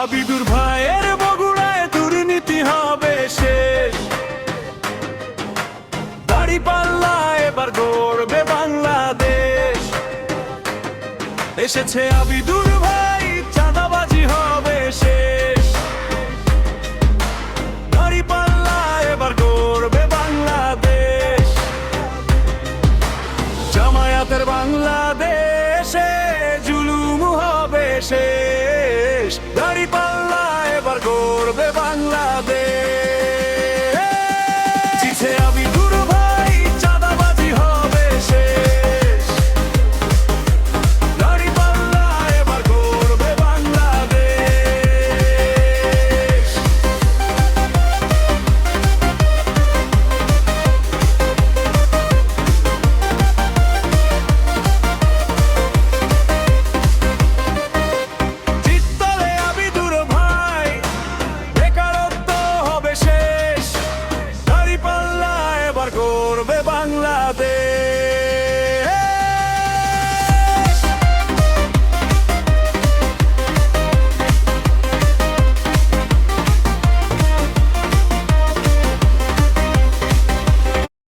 আবিদুর ভাইয়ের বগুড়ায় দুর্নীতি হবে শেষ, দাঁড়িপাল্লা এবার গড়বে বাংলাদেশ। এসেছে আবিদুর ভাই, চাঁদাবাজি হবে শেষ, দাঁড়িপাল্লা এবার গড়বে বাংলাদেশ। জামায়াতের বাংলাদেশে জুলুম হবে শেষ, দাঁড়িপাল্লা এবার গড়বে বাংলাদেশ। জিতছে আবিদুর ভাই, চাঁদাবাজি হবে শেষ, দাঁড়িপাল্লা এবার গড়বে বাংলাদেশ। জিতলে আবিদুর ভাই, বেকারত্ব হবে শেষ, দাঁড়িপাল্লা এবার গড়বে বাংলাদেশ।